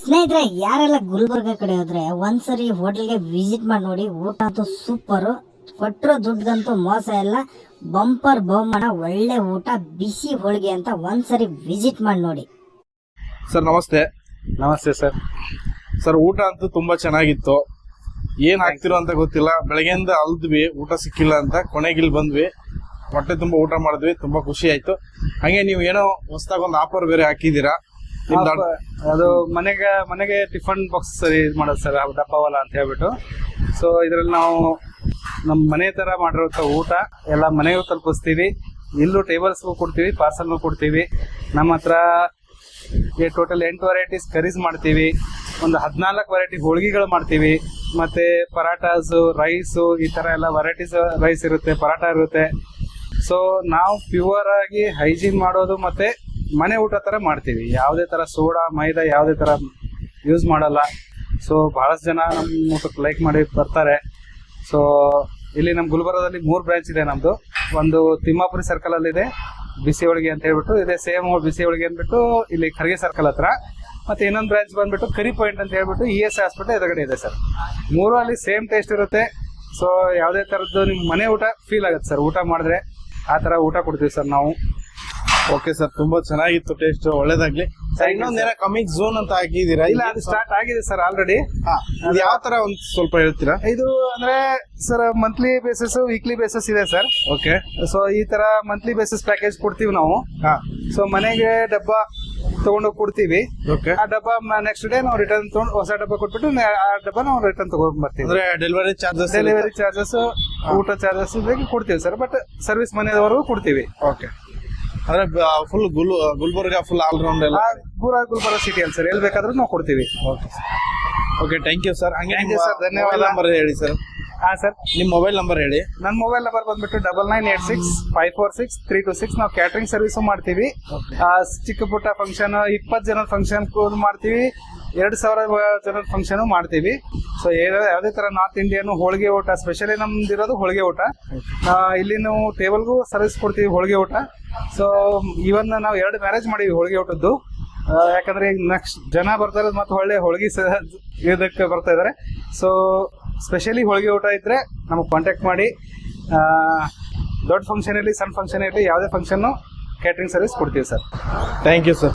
ಸ್ನೇಹಿತರೆ, ಯಾರೆಲ್ಲ ಗುಲ್ಬರ್ಗ ಕಡೆ ಹೋದ್ರೆ ಒಂದ್ಸರಿ ಹೋಟೆಲ್ಗೆ ವಿಸಿಟ್ ಮಾಡಿ ನೋಡಿ. ಊಟ ಅಂತೂ ಸೂಪರ್, ಕೊಟ್ಟಿರೋ ದುಡ್ಡಂತೂ ಮೋಸ ಇಲ್ಲ. ಬಂಪರ್ ಬಹುಮಾನ, ಒಳ್ಳೆ ಊಟ, ಬಿಸಿ ಹೋಳಿಗೆ ಅಂತ ಒಂದ್ಸರಿ ವಿಸಿಟ್ ಮಾಡಿ ನೋಡಿ. ಸರ್ ನಮಸ್ತೆ. ನಮಸ್ತೆ ಸರ್. ಸರ್ ಊಟ ಅಂತೂ ತುಂಬಾ ಚೆನ್ನಾಗಿತ್ತು. ಏನ್ ಹಾಕ್ತಿರೋ ಅಂತ ಗೊತ್ತಿಲ್ಲ. ಬೆಳಗ್ಗೆಯಿಂದ ಅಲ್ದ್ವಿ, ಊಟ ಸಿಕ್ಕಿಲ್ಲ ಅಂತ ಕೊನೆಗಿಲ್ ಬಂದ್ವಿ. ಹೊಟ್ಟೆ ತುಂಬಾ ಊಟ ಮಾಡಿದ್ವಿ, ತುಂಬಾ ಖುಷಿ ಆಯ್ತು. ಹಂಗೆ ನೀವು ಏನೋ ಹೊಸದಾಗಿ ಒಂದು ಆಫರ್ ಬೇರೆ ಹಾಕಿದೀರಾ. ಅದು ಮನೆಗೆ ಟಿಫನ್ ಬಾಕ್ಸ್ ಸರಿ ಮಾಡೋದು ಸರ್, ದಪ್ಪವಲ್ಲ ಅಂತ ಹೇಳ್ಬಿಟ್ಟು. ಸೊ ಇದ್ರಲ್ಲಿ ನಾವು ನಮ್ಮ ಮನೆ ತರ ಮಾಡಿರುವಂತ ಊಟ ಎಲ್ಲ ಮನೆಗೂ ತಲುಪಿಸ್ತೀವಿ. ಇಲ್ಲೂ ಟೇಬಲ್ಸ್ಗೂ ಕೊಡ್ತೀವಿ, ಪಾರ್ಸಲ್ಗೂ ಕೊಡ್ತೀವಿ. ನಮ್ಮ ಹತ್ರ ಟೋಟಲ್ 8 ವೆರೈಟೀಸ್ ಕರೀಸ್ ಮಾಡ್ತೀವಿ, ಒಂದು 14 ವೆರೈಟಿ ಹೋಳಿಗೆಗಳು ಮಾಡ್ತೀವಿ, ಮತ್ತೆ ಪರಾಟಾಸು, ರೈಸು, ಈ ತರ ಎಲ್ಲ ವೆರೈಟೀಸ್ ರೈಸ್ ಇರುತ್ತೆ, ಪರಾಟ ಇರುತ್ತೆ. ಸೊ ನಾವು ಪ್ಯೂರ್ ಆಗಿ ಹೈಜೀನ್ ಮಾಡೋದು ಮತ್ತೆ ಮನೆ ಊಟ ತರ ಮಾಡ್ತೀವಿ. ಯಾವುದೇ ತರ ಸೋಡಾ ಮೈದಾ ಯಾವುದೇ ತರ ಯೂಸ್ ಮಾಡಲ್ಲ. ಸೊ ಬಹಳಷ್ಟು ಜನ ನಮ್ಮ ಊಟಕ್ಕೆ ಲೈಕ್ ಮಾಡಿ ಬರ್ತಾರೆ. ಸೊ ಇಲ್ಲಿ ನಮ್ಮ ಗುಲ್ಬರ್ಗದಲ್ಲಿ 3 ಬ್ರಾಂಚ್ ಇದೆ ನಮ್ದು. ಒಂದು ತಿಮ್ಮಾಪುರಿ ಸರ್ಕಲ್ ಅಲ್ಲಿ ಇದೆ ಬಿಸಿ ಹೋಳಿಗೆ ಅಂತ ಹೇಳ್ಬಿಟ್ಟು ಇದೆ, ಸೇಮ್ ಬಿಸಿ ಹೋಳಿಗೆ ಅಂದ್ಬಿಟ್ಟು ಇಲ್ಲಿ ಖರ್ಗೆ ಸರ್ಕಲ್ ಹತ್ರ. ಮತ್ತೆ ಇನ್ನೊಂದು ಬ್ರಾಂಚ್ ಬಂದ್ಬಿಟ್ಟು ಕರಿ ಪಾಯಿಂಟ್ ಅಂತ ಹೇಳ್ಬಿಟ್ಟು ES ಹಾಸ್ಪಿಟಲ್ ಎದುರುಗಡೆ ಇದೆ ಸರ್. 3 ಅಲ್ಲಿ ಸೇಮ್ ಟೇಸ್ಟ್ ಇರುತ್ತೆ. ಸೊ ಯಾವುದೇ ತರದ್ದು ನಿಮ್ ಮನೆ ಊಟ ಫೀಲ್ ಆಗುತ್ತೆ ಸರ್. ಊಟ ಮಾಡಿದ್ರೆ ಆ ತರ ಊಟ ಕೊಡ್ತೀವಿ ಸರ್ ನಾವು. ಓಕೆ ಸರ್, ತುಂಬಾ ಚೆನ್ನಾಗಿತ್ತು, ಟೇಸ್ಟ್ ಒಳ್ಳೇದಾಗ್ಲಿ. ಇನ್ನೊಂದೇನ ಕಮಿಂಗ್ ಝೋನ್ ಅಂತ ಹಾಕಿದೀರಾ? ಇಲ್ಲ, ಅದು ಸ್ಟಾರ್ಟ್ ಆಗಿದೆ ಸರ್ ಆಲ್ರೆಡಿ. ಯಾವ ತರ ಒಂದ್ ಸ್ವಲ್ಪ ಹೇಳ್ತೀರಾ? ಇದು ಅಂದ್ರೆ sir monthly basis, weekly basis ಇದೆ ಸರ್. ಓಕೆ. ಸೊ ಈ ತರ ಮಂತ್ಲಿ ಬೇಸಿಸ್ ಪ್ಯಾಕೇಜ್ ಕೊಡ್ತೀವಿ ನಾವು. ಸೊ ಮನೆಗೆ ಡಬ್ಬ ತಗೊಂಡೋಗಿ ಕೊಡ್ತೀವಿ. ಆ ಡಬ್ಬ ನೆಕ್ಸ್ಟ್ ಡೇ ನಾವು ರಿಟರ್ನ್ ತಗೊಂಡು ಹೊಸ ಡಬ್ಬ ಕೊಟ್ಬಿಟ್ಟು ಆ ಡಬ್ಬ ನಾವು ರಿಟರ್ನ್ ತಗೊಂಡ್ ಬರ್ತೀವಿ. ಅಂದ್ರೆ ಡೆಲಿವರಿ ಚಾರ್ಜಸ್, ಊಟ ಚಾರ್ಜಸ್ ಕೊಡ್ತೀವಿ ಸರ್. ಬಟ್ ಸರ್ವಿಸ್ ಮನೆಯವರೆಗೂ ಕೊಡ್ತೀವಿ. ಓಕೆ. ಅಂದ್ರೆ full Gulbarga full all round ಎಲ್ಲ ಪೂರಾ ಗುಲ್ಬರ್ಗ ಸಿಟಿ ಅಲ್ಲಿ ಸರ್, ಎಲ್ಲಿ ಬೇಕಾದ್ರೂ ನಾವು ಕೊಡ್ತೀವಿ. Okay, thank you sir. ಹಂಗೆ ಸರ್, ಧನ್ಯವಾದ. ನಂಬರ್ ಹೇಳಿ ಸರ್. ಹಾ ಸರ್, ನಿಮ್ ಮೊಬೈಲ್ ನಂಬರ್ ಹೇಳಿ. ನನ್ನ ಮೊಬೈಲ್ ನಂಬರ್ ಬಂದ್ಬಿಟ್ಟು 9986546326. ನಾವು ಕ್ಯಾಟರಿಂಗ್ ಸರ್ವಿಸ್ ಮಾಡ್ತೀವಿ. ಚಿಕ್ಕ ಪುಟ್ಟ ಫಂಕ್ಷನ್, 20 ಜನದ ಫಂಕ್ಷನ್ ಮಾಡ್ತೀವಿ, 2000 ಜನದ ಫಂಕ್ಷನ್ ಮಾಡ್ತೀವಿ. ಸೊ ಯಾವುದೇ ತರ ನಾರ್ತ್ ಇಂಡಿಯನ್ ಹೋಳಿಗೆ ಊಟ, ಸ್ಪೆಷಲಿ ನಮ್ದಿರೋದು ಹೋಳಿಗೆ ಊಟ. ಇಲ್ಲಿ ನಾವು ಟೇಬಲ್ಗೂ ಸರ್ವಿಸ್ ಕೊಡ್ತೀವಿ ಹೋಳಿಗೆ ಊಟ. ಸೊ ಇವನ್ ನಾವು 2 ಮ್ಯಾರೇಜ್ ಮಾಡಿವಿ ಹೋಳಿಗೆ ಊಟದ್ದು. ಯಾಕಂದ್ರೆ ಈಗ ನೆಕ್ಸ್ಟ್ ಜನ ಬರ್ತಾರೆ ಮತ್ತೆ ಒಳ್ಳೆ ಹೋಳಿಗೆ ಇದಕ್ಕೆ ಬರ್ತಾ ಇದಾರೆ. ಸೊ ಸ್ಪೆಷಲಿ ಹೋಳಿಗೆ ಊಟ ಇದ್ರೆ ನಮಗೆ ಕಾಂಟ್ಯಾಕ್ಟ್ ಮಾಡಿ. ದೊಡ್ಡ ಫಂಕ್ಷನ್ ಇರಲಿ, ಸಣ್ಣ ಫಂಕ್ಷನ್ ಇರಲಿ, ಯಾವುದೇ ಫಂಕ್ಷನ್ ಕ್ಯಾಟರಿಂಗ್ ಸರ್ವಿಸ್ ಕೊಡ್ತೀವಿ ಸರ್. Thank you sir.